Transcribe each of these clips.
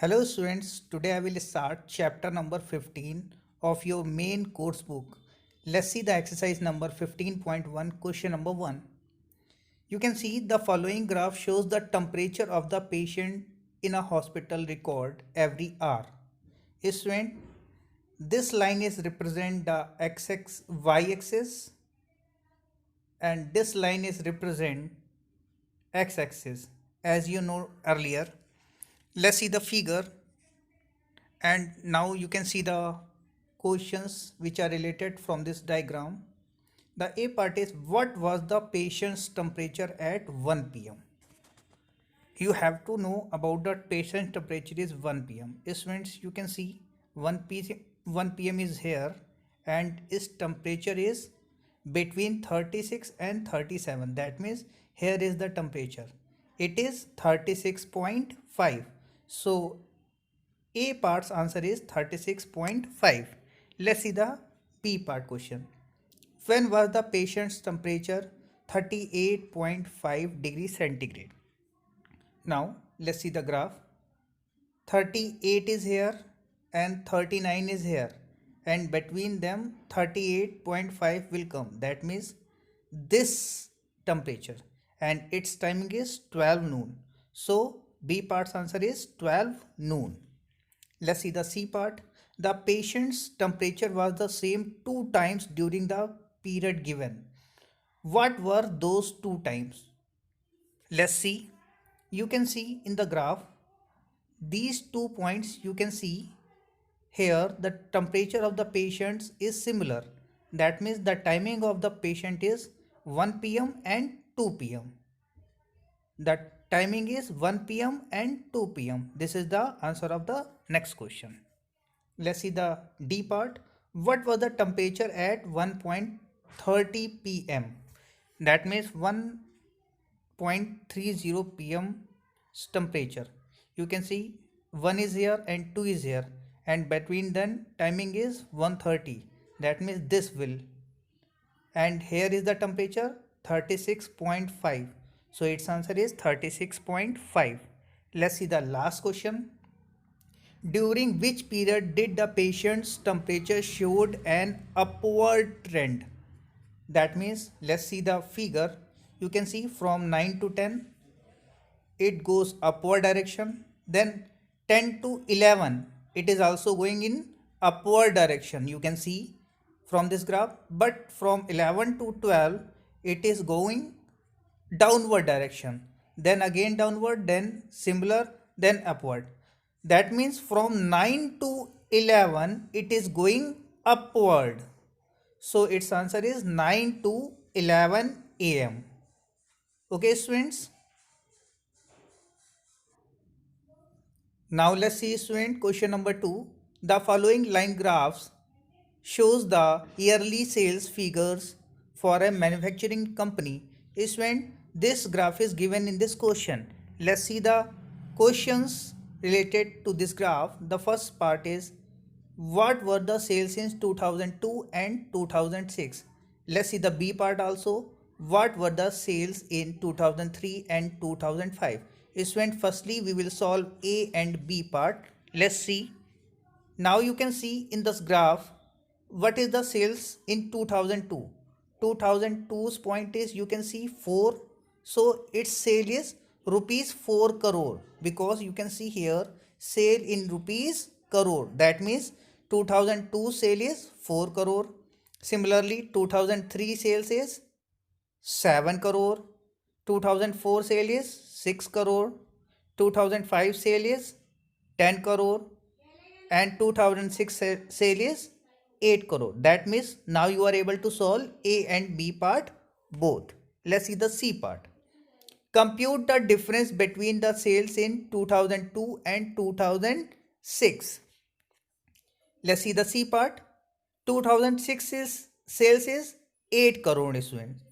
Hello students, today I will start chapter number 15 of your main course book. Let's see the exercise number 15.1, question number 1. You can see the following graph shows the temperature of the patient in a hospital record every hour. Student, this line is represent the y-axis and this line is represent x-axis. As you know earlier, let's see the figure. And now you can see the questions which are related from this diagram. The A part is, what was the patient's temperature at 1 p.m.? You have to know about the patient's temperature is 1 p.m. Students, you can see 1 p.m. is here and its temperature is between 36 and 37. That means here is the temperature. It is 36.5. So A part's answer is 36.5. Let's see the B part question. When was the patient's temperature 38.5 degrees centigrade? Now let's see the graph. 38 is here and 39 is here, and between them 38.5 will come. That means this temperature, and its timing is 12 noon. So B part's answer is 12 noon. Let's see the C part. The patient's temperature was the same 2 times during the period given. What were those 2 times? Let's see. You can see in the graph these 2 points. You can see here the temperature of the patients is similar. That means the timing of the patient is 1 p.m. and 2 p.m. The timing is 1 p.m. and 2 p.m. This is the answer of the next question. Let's see the D part. What was the temperature at 1:30 p.m.? That means 1:30 p.m. temperature. You can see 1 is here and 2 is here, and between them timing is 1:30. That means this will, and here is the temperature 36.5. So its answer is 36.5. Let's see the last question. During which period did the patient's temperature showed an upward trend? That means let's see the figure. You can see from 9 to 10 it goes upward direction. Then 10 to 11 it is also going in upward direction. You can see from this graph, but from 11 to 12 it is going downward direction, then again downward, then similar, then upward. That means from 9 to 11 it is going upward. So its answer is 9 to 11 am. Okay students, now let's see student question number 2. The following line graphs shows the yearly sales figures for a manufacturing company. Student, this graph is given in this question. Let's see the questions related to this graph. The first part is, what were the sales in 2002 and 2006? Let's see the B part also. What were the sales in 2003 and 2005? Student, firstly we will solve A and B part. Let's see. Now you can see in this graph what is the sales in 2002. 2002's point is, you can see 4. So its sale is rupees 4 crore, because you can see here sale in rupees crore. That means 2002 sale is 4 crore. Similarly 2003 sales is 7 crore. 2004 sale is 6 crore. 2005 sale is 10 crore, and 2006 sale is 8 crore. That means now you are able to solve A and B part both. Let's see the C part. Compute the difference between the sales in 2002 and 2006. Let's see the C part. 2006 is sales is 8 crore students.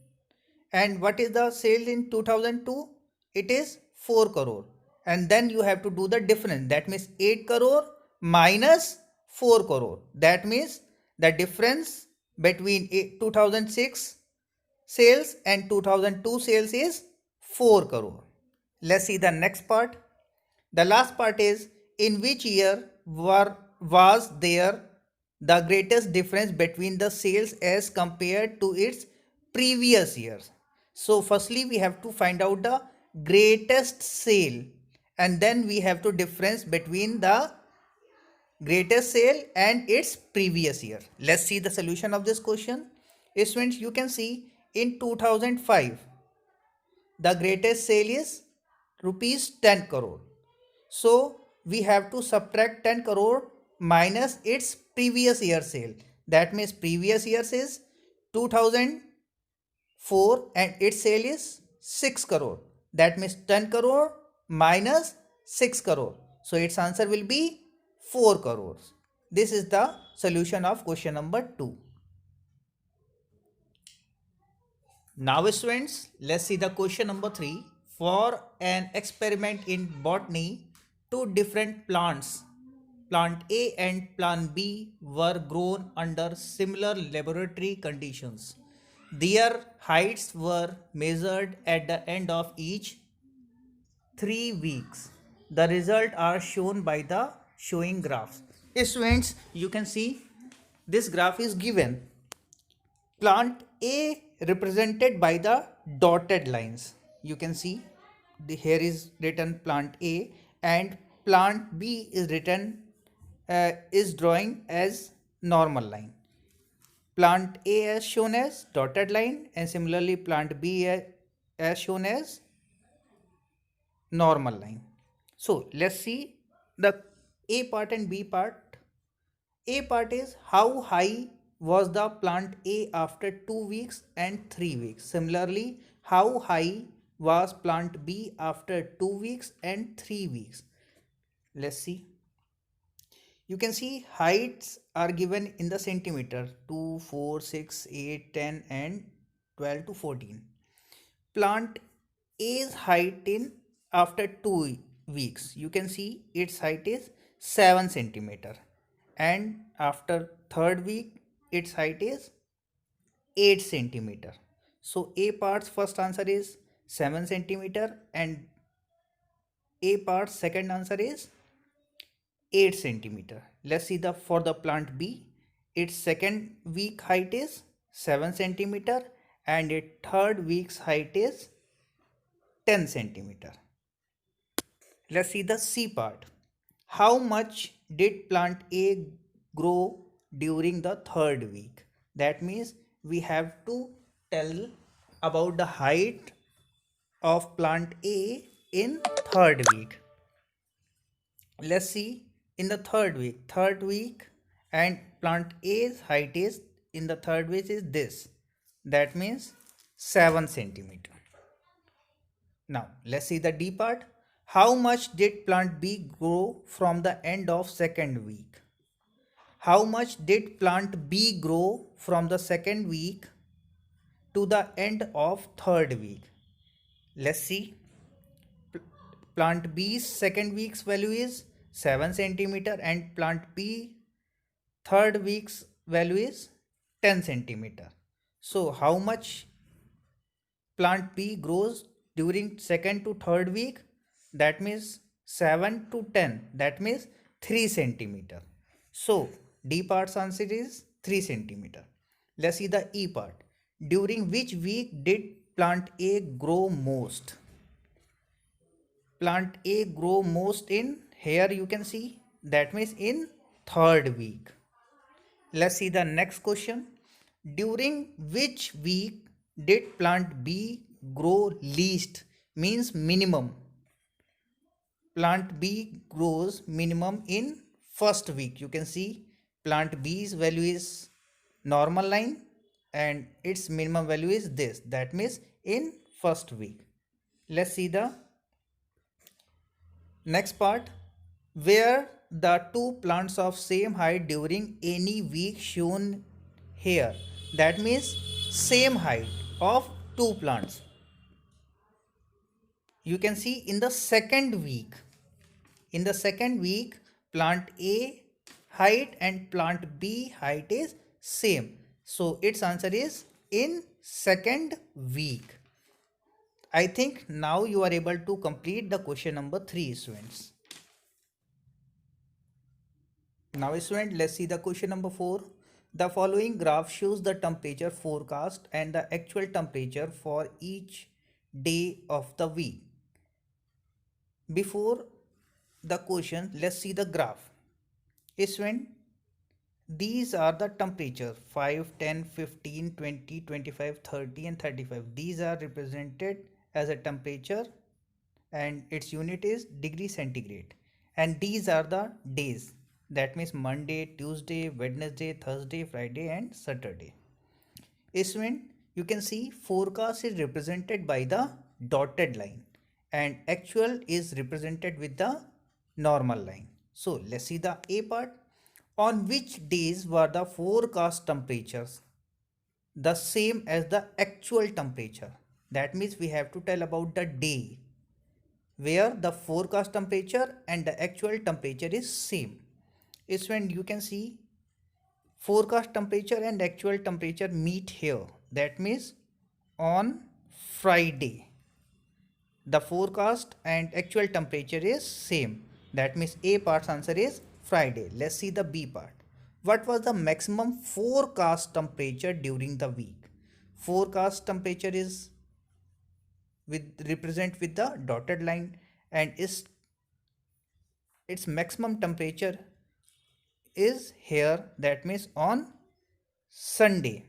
And what is the sale in 2002? It is 4 crore. And then you have to do the difference. That means 8 crore minus 4 crore. That means the difference between 2006 sales and 2002 sales is 4 crore. Let's see the next part. The last part is, in which year was there the greatest difference between the sales as compared to its previous years? So firstly we have to find out the greatest sale, and then we have to difference between the greatest sale and its previous year. Let's see the solution of this question. Students, you can see in 2005 the greatest sale is rupees 10 crore. So we have to subtract 10 crore minus its previous year sale. That means previous year is 2004 and its sale is 6 crore. That means 10 crore minus 6 crore. So its answer will be 4 crores. This is the solution of question number 2. Now students, let's see the question number 3. For an experiment in botany, two different plants, plant A and plant B, were grown under similar laboratory conditions. Their heights were measured at the end of each 3 weeks. The result are shown by the showing graphs. Students, you can see this graph is given. Plant A represented by the dotted lines. You can see here is written plant A and plant B is written is drawing as normal line. Plant A as shown as dotted line and similarly plant B as shown as normal line. So let's see the A part and B part. A part is how high was the plant A after 2 weeks and 3 weeks. Similarly, how high was plant B after 2 weeks and 3 weeks. Let's see. You can see heights are given in the centimeter 2, 4, 6, 8, 10 and 12 to 14. Plant A's height in after 2 weeks. You can see its height is 7 centimeter and after third week its height is 8 centimeter. So A part's first answer is 7 centimeter and A part's second answer is 8 centimeter. Let's see the for the plant B. Its second week height is 7 centimeter and its third week's height is 10 centimeter. Let's see the C part. How much did plant A grow during the third week? That means we have to tell about the height of plant A in third week. Let's see in the third week and plant A's height is in the third week is this. That means 7 centimeter. Now let's see the D part. How much did plant B grow from the end of second week? How much did plant B grow from the second week to the end of third week? Let's see. Plant B's second week's value is 7 centimeter and plant B third week's value is 10 centimeter. So how much plant B grows during second to third week? That means 7 to 10. That means 3 centimeter. So D part's answer is 3 centimeter. Let's see the E part. During which week did plant A grow most? Plant A grow most in, here you can see, that means in third week. Let's see the next question. During which week did plant B grow least? Means minimum. Plant B grows minimum in first week. You can see plant B's value is normal line and its minimum value is this. That means in first week. Let's see the next part. Where the two plants of same height during any week shown here. That means same height of two plants. You can see in the second week. In the second week, plant A height and plant B height is same. So its answer is in second week. I think now you are able to complete the question number 3, students. Now student, let's see the question number 4. The following graph shows the temperature forecast and the actual temperature for each day of the week. Before the question, let's see the graph. Student, these are the temperature 5, 10, 15, 20, 25, 30 and 35. These are represented as a temperature and its unit is degree centigrade. And these are the days. That means Monday, Tuesday, Wednesday, Thursday, Friday and Saturday. Student, you can see forecast is represented by the dotted line and actual is represented with the normal line. So let's see the A part. On which days were the forecast temperatures the same as the actual temperature? That means we have to tell about the day where the forecast temperature and the actual temperature is same. Is when you can see forecast temperature and actual temperature meet here. That means on Friday the forecast and actual temperature is same. That means A part's answer is Friday. Let's see the B part. What was the maximum forecast temperature during the week? Forecast temperature is represent with the dotted line and its maximum temperature is here. That means on Sunday.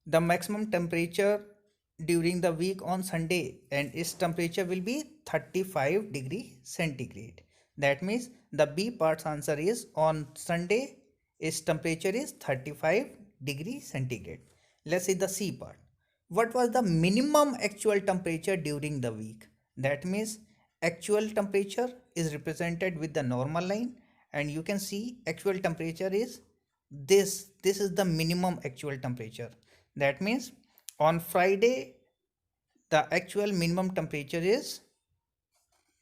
The maximum temperature during the week on Sunday and its temperature will be 35 degree centigrade. That means the B part's answer is on Sunday its temperature is 35 degree centigrade. Let's see the C part. What was the minimum actual temperature during the week? That means actual temperature is represented with the normal line and you can see actual temperature is this is the minimum actual temperature. That means on Friday the actual minimum temperature is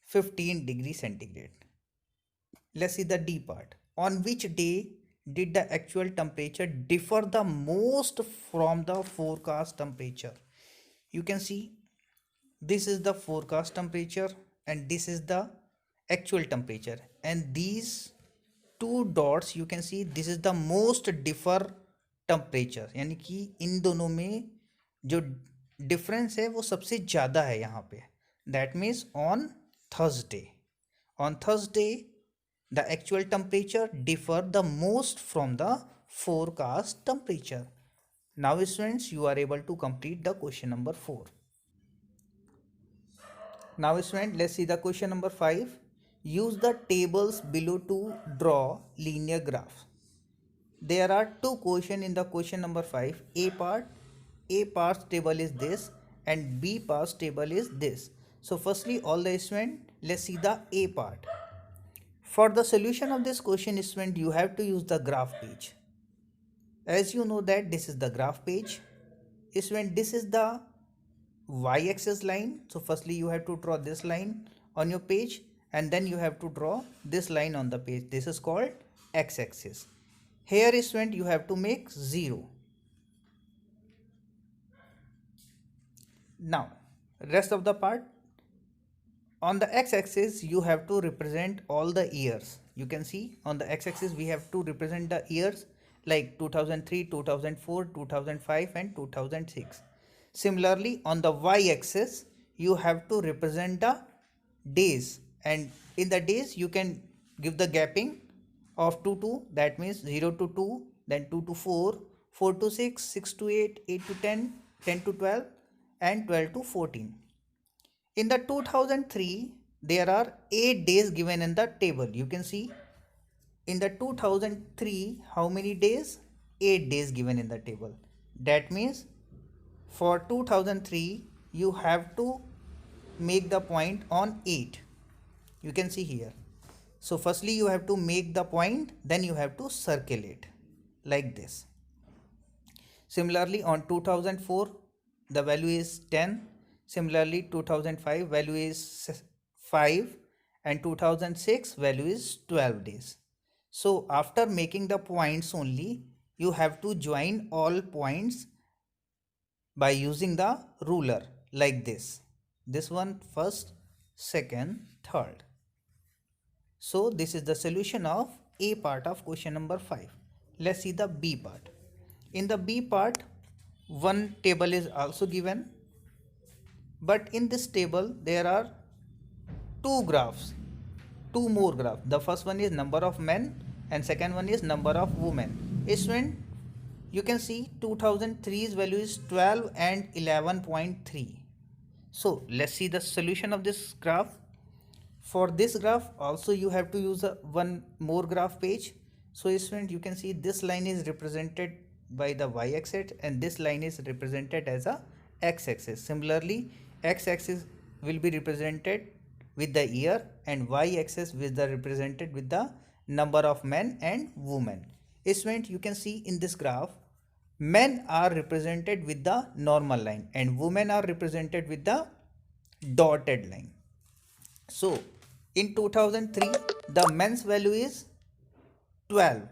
15 degree centigrade. Let's see the D part. On which day did the actual temperature differ the most from the forecast temperature? You can see this is the forecast temperature and this is the actual temperature, and these two dots you can see this is the most differ temperature, यानी कि इन दोनों में जो difference है वो सबसे ज़्यादा है यहाँ पे. That means on Thursday the actual temperature differ the most from the forecast temperature. Now students, you are able to complete the question number 4. Now students, let's see the question number 5. Use the tables below to draw linear graphs. There are two questions in the question number 5. A part's table is this and B part's table is this. So firstly, all the students, let's see the A part. For the solution of this question, student, you have to use the graph page. As you know that this is the graph page. Student, this is the y-axis line. So firstly you have to draw this line on your page and then you have to draw this line on the page. This is called x-axis. Here student, you have to make 0. Now rest of the part. On the x-axis you have to represent all the years. You can see on the x-axis we have to represent the years like 2003, 2004, 2005 and 2006. Similarly on the y-axis you have to represent the days, and in the days you can give the gapping of 2 to, that means 0 to 2, then 2 to 4, 4 to 6, 6 to 8, 8 to 10, 10 to 12 and 12 to 14. In the 2003 there are 8 days given in the table. You can see in the 2003 how many days? 8 days given in the table. That means for 2003 you have to make the point on 8. You can see here. So firstly you have to make the point, then you have to circle it like this. Similarly on 2004 the value is 10. Similarly 2005 value is 5 and 2006 value is 12 days. So after making the points only, you have to join all points by using the ruler like this. This one first, second, third. So this is the solution of A part of question number 5. Let's see the B part. In the B part, one table is also given, but in this table there are two graphs, two more graphs. The first one is number of men and second one is number of women. Student, you can see 2003's value is 12 and 11.3. So let's see the solution of this graph. For this graph also you have to use a one more graph page. So student, you can see this line is represented by the y-axis and this line is represented as a x-axis. Similarly, x-axis will be represented with the year and y-axis with the represented with the number of men and women. Student, you can see in this graph men are represented with the normal line and women are represented with the dotted line. So in 2003 the men's value is 12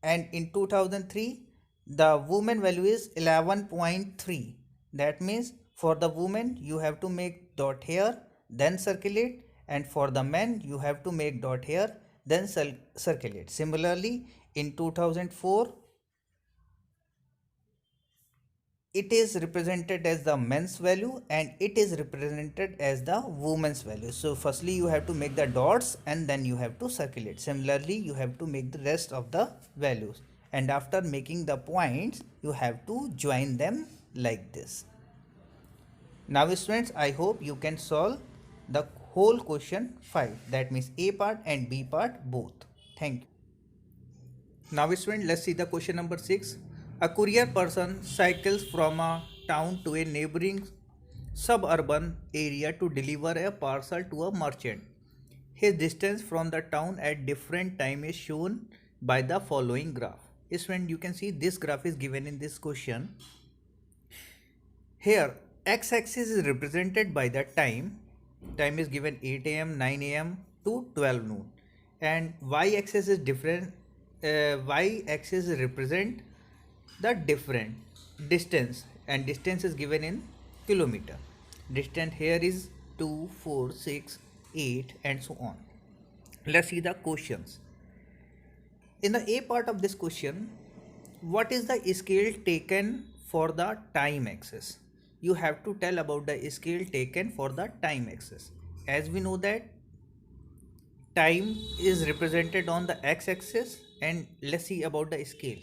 and in 2003 the woman value is 11.3. That means for the woman you have to make dot here then circulate, and for the men you have to make dot here then circulate. Similarly in 2004 it is represented as the men's value and it is represented as the woman's value. So firstly you have to make the dots and then you have to circulate. Similarly you have to make the rest of the values, and after making the points you have to join them like this. Now students, I hope you can solve the whole question 5, that means A part and B part both. Thank you. Now student, let's see the question number 6. A courier person cycles from a town to a neighboring suburban area to deliver a parcel to a merchant. His distance from the town at different time is shown by the following graph. Student, you can see this graph is given in this question. Here x-axis is represented by the time. Time is given 8 am, 9 am to 12 noon, and y-axis is different. Y-axis represent the different distance, and distance is given in kilometer. Distance here is 2, 4, 6, 8 and so on. Let's see the questions. In the A part of this question, what is the scale taken for the time axis? You have to tell about the scale taken for the time axis. As we know that time is represented on the x-axis, and let's see about the scale.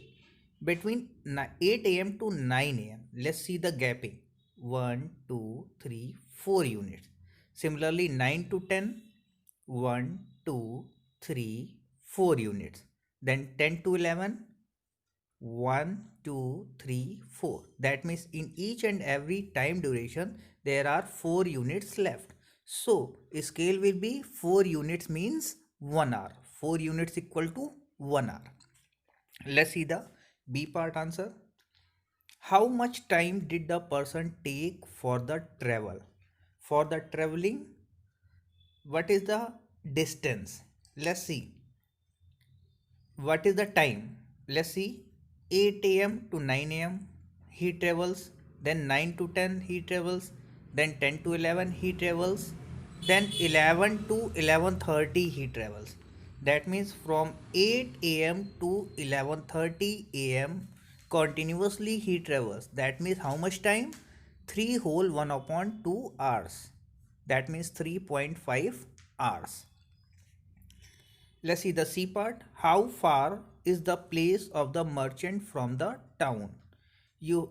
Between 8 am to 9 am, let's see the gapping. 1, 2, 3, 4 units. Similarly 9 to 10, 1, 2, 3, 4 units. Then 10 to 11, 1, 2, 3, 4. That means in each and every time duration there are 4 units left. So scale will be 4 units means 1 hour. 4 units equal to 1 hour. Let's see the B part answer. How much time did the person take for the travel? For the traveling, what is the distance? Let's see. What is the time? Let's see. 8 am to 9 am he travels, then 9 to 10 he travels, then 10 to 11 he travels, then 11 to 11:30 he travels. That means from 8 am to 11:30 am continuously he travels. That means how much time? 3 whole 1 upon 2 hours. That means 3.5 hours. Let's see the C part. How far is the place of the merchant from the town?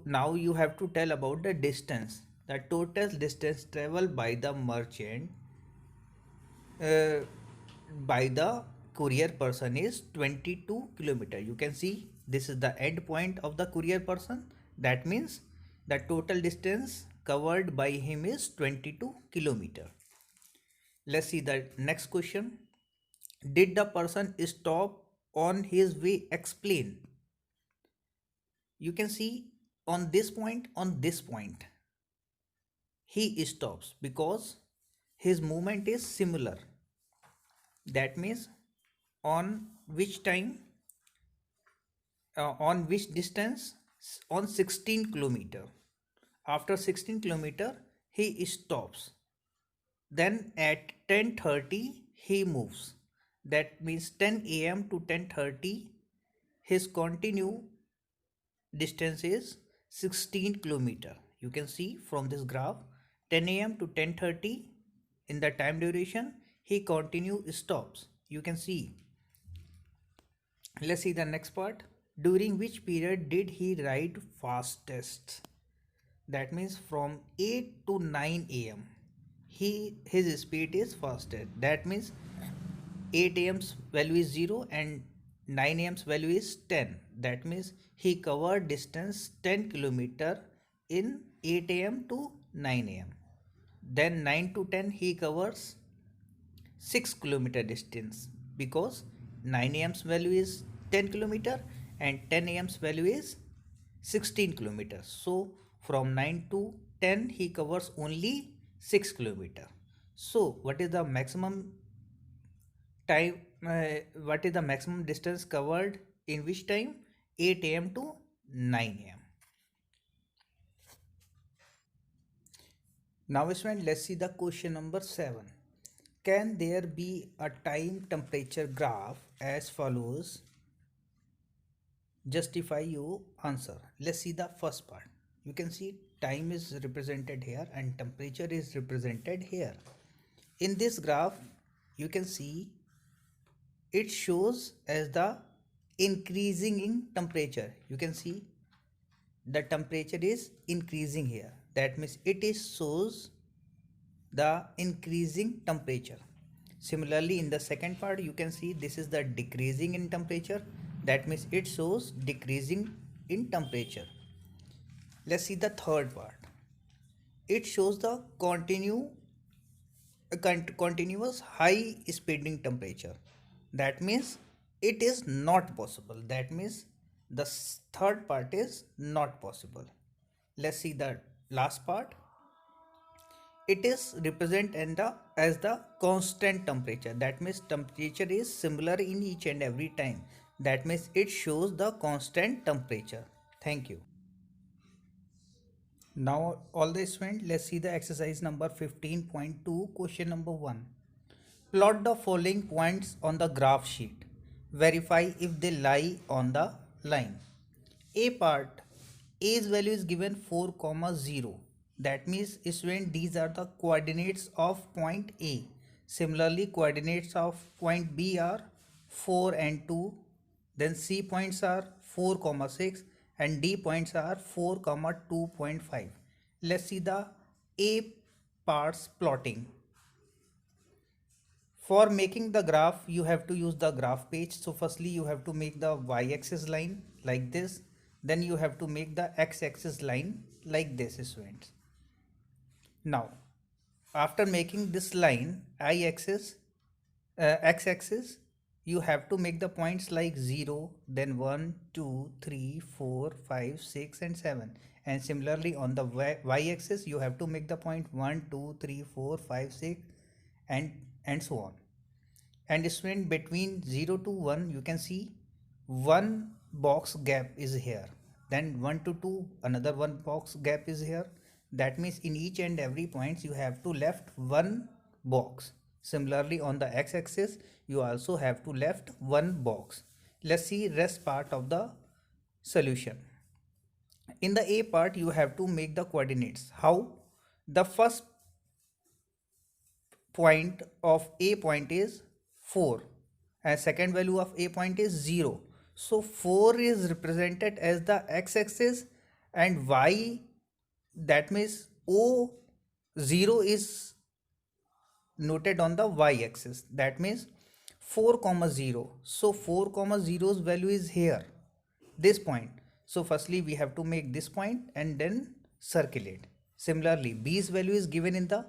Now you have to tell about the distance. The total distance traveled by the merchant by the courier person is 22 kilometer. You can see this is the end point of the courier person. That means the total distance covered by him is 22 kilometer. Let's see the next question. Did the person stop on his way? Explain. You can see on this point, he stops because his movement is similar. That means on which time, on which distance? On 16 kilometer. After 16 kilometer he stops. Then at 10:30 he moves. that means 10 a.m. to 10:30, his continue distance is 16 kilometer. You can see from this graph 10 a.m. to 10:30 in the time duration he continue stops. You can see. Let's see the next part. During which period did he ride fastest? That means from 8 to 9 a.m. his speed is fastest. That means 8 a.m.'s value is 0 and 9 a.m.'s value is 10. That means he covered distance 10 kilometer in 8 a.m. to 9 a.m. Then 9 to 10 he covers 6 kilometer distance because 9 a.m.'s value is 10 kilometer and 10 a.m.'s value is 16 kilometers. So from 9 to 10 he covers only 6 kilometer. So what is the maximum time, what is the maximum distance covered in which time? 8 a.m. to 9 a.m. Now students, let's see the question number 7. Can there be a time temperature graph as follows? Justify your answer. Let's see the first part. You can see time is represented here and temperature is represented here. In this graph you can see it shows as the increasing in temperature. You can see the temperature is increasing here. That means it is shows the increasing temperature. Similarly, in the second part you can see this is the decreasing in temperature. That means it shows decreasing in temperature. Let's see the third part. It shows the continuous high speeding temperature. That means it is not possible. That means the third part is not possible. Let's see the last part. It is represented as the constant temperature. That means temperature is similar in each and every time. That means it shows the constant temperature. Thank you. Now all the students, let's see the exercise number 15.2, question number 1. Plot the following points on the graph sheet. Verify if they lie on the line. A part, A's value is given 4, 0. That means student, these are the coordinates of point A. Similarly, coordinates of point B are 4 and 2. Then C points are 4, 6 and D points are 4, 2.5. Let's see the A parts plotting. For making the graph, you have to use the graph page. So firstly, you have to make the y-axis line like this. Then you have to make the x-axis line like this, students. Now, after making this line, x-axis, you have to make the points like 0, then 1, 2, 3, 4, 5, 6 and 7. And similarly on the y-axis, you have to make the point 1, 2, 3, 4, 5, 6 and so on. And student, between 0 to 1 you can see one box gap is here, then 1 to 2 another one box gap is here. That means in each and every points you have to left one box. Similarly on the x-axis you also have to left one box. Let's see rest part of the solution. In the A part you have to make the coordinates. How? The first point of A point is 4 and second value of A point is 0. So 4 is represented as the x-axis and y, that means O0 is noted on the y-axis. That means 4, 0. So 4, 0's value is here, this point. So firstly we have to make this point and then circle it. Similarly, B's value is given in the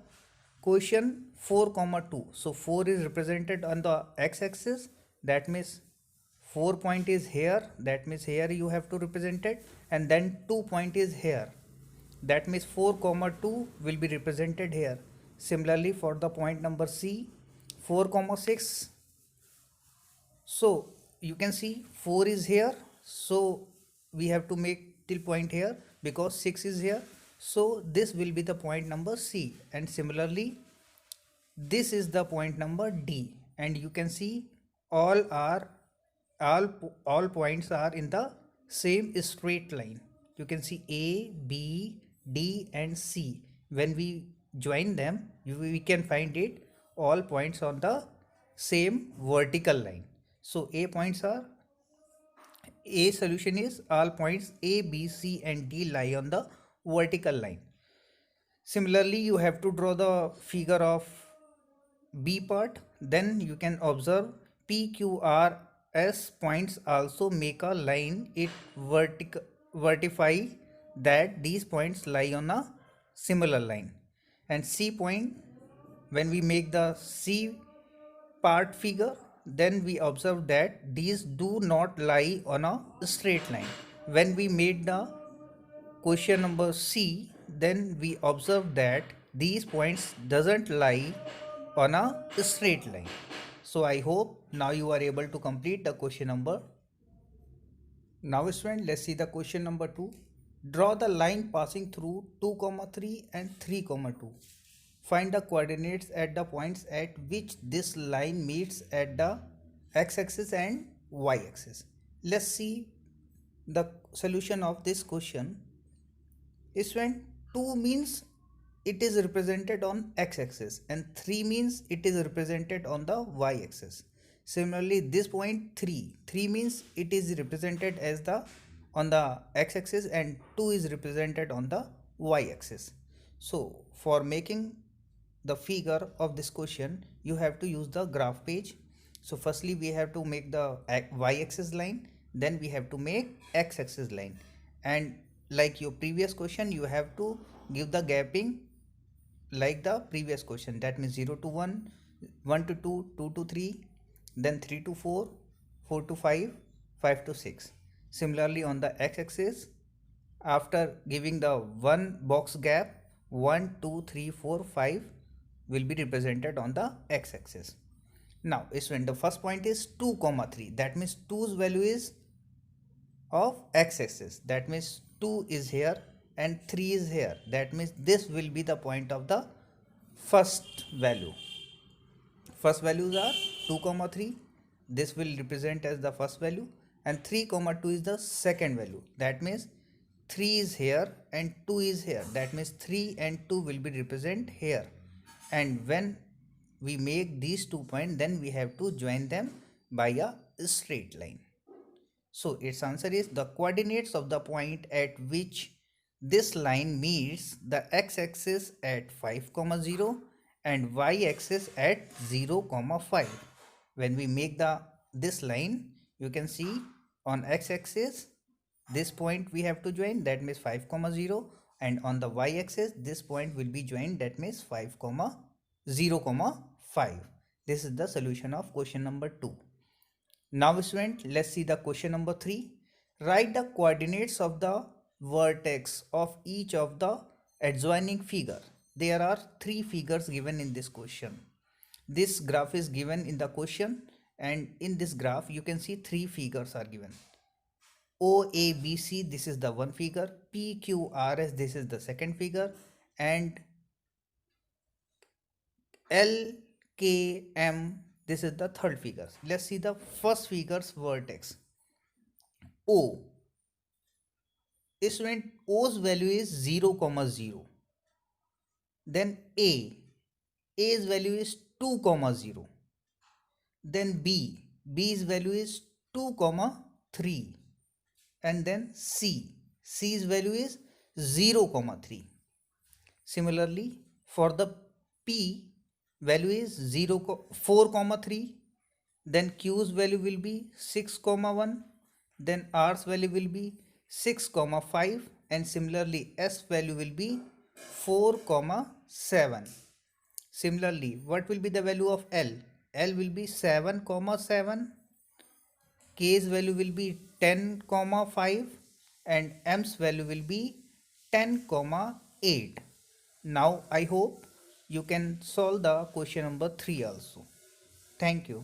question 4, 2. So 4 is represented on the x-axis. That means 4 point is here. That means here you have to represent it. And then 2 point is here. That means 4, 2 will be represented here. Similarly for the point number C, 4, 6. So you can see 4 is here. So we have to make till point here because 6 is here. So this will be the point number C. And similarly, this is the point number D. And you can see all are all points are in the same straight line. You can see A, B, D and C. When we join them, we can find it all points on the same vertical line. So A solution is all points A, B, C and D lie on the vertical line. Similarly, you have to draw the figure of B part. Then you can observe P, Q, R, S points also make a line. It vertify that these points lie on a similar line. And C point, when we make the C part figure, then we observe that these do not lie on a straight line. When we made the question number C, then we observe that these points doesn't lie on a straight line. So I hope now you are able to complete the question number. Now student, let's see the question number 2. Draw the line passing through 2, 3 and 3, 2. Find the coordinates at the points at which this line meets at the x-axis and y-axis. Let's see the solution of this question. Is when 2 means it is represented on x-axis and 3 means it is represented on the y-axis. Similarly, this point 3 means it is represented as the on the x-axis and 2 is represented on the y-axis. So for making the figure of this question, you have to use the graph page. So firstly we have to make the y-axis line, then we have to make x-axis line, and like your previous question, you have to give the gapping like the previous question. That means 0 to 1, 1 to 2, 2 to 3, then 3 to 4, 4 to 5, 5 to 6. Similarly on the x-axis, after giving the one box gap, 1, 2, 3, 4, 5 will be represented on the x-axis. Now when the first point is 2, 3, that means 2's value is of x-axis, that means 2 is here and 3 is here, that means this will be the point of the first value. First values are 2, 3, this will represent as the first value, and 3, 2 is the second value, that means 3 is here and 2 is here, that means 3 and 2 will be represent here. And when we make these 2 points, then we have to join them by a straight line. So its answer is the coordinates of the point at which this line meets the x-axis at 5, 0 and y-axis at 0, 5. When we make this line, you can see on x-axis this point we have to join, that means 5, 0, and on the y-axis this point will be joined, that means 5, 0, 5. This is the solution of question number 2. Now student, let's see the question number 3. Write the coordinates of the vertex of each of the adjoining figure. There are 3 figures given in this question. This graph is given in the question, and in this graph you can see 3 figures are given. OABC, this is the one figure, PQRS, this is the second figure, and LKM, this is the third figure. Let's see the first figure's vertex. O. Is when O's value is 0, 0. Then A's value is 2, 0. Then B's value is 2, 3. And then C's value is 0, 3. Similarly, for the P, value is 4, 3. Then Q's value will be 6, 1. Then R's value will be 6, 5. And similarly, S value will be 4, 7. Similarly, what will be the value of L? L will be 7, 7. K's value will be 10, 5. And M's value will be 10, 8. Now I hope you can solve the question number 3 also. Thank you.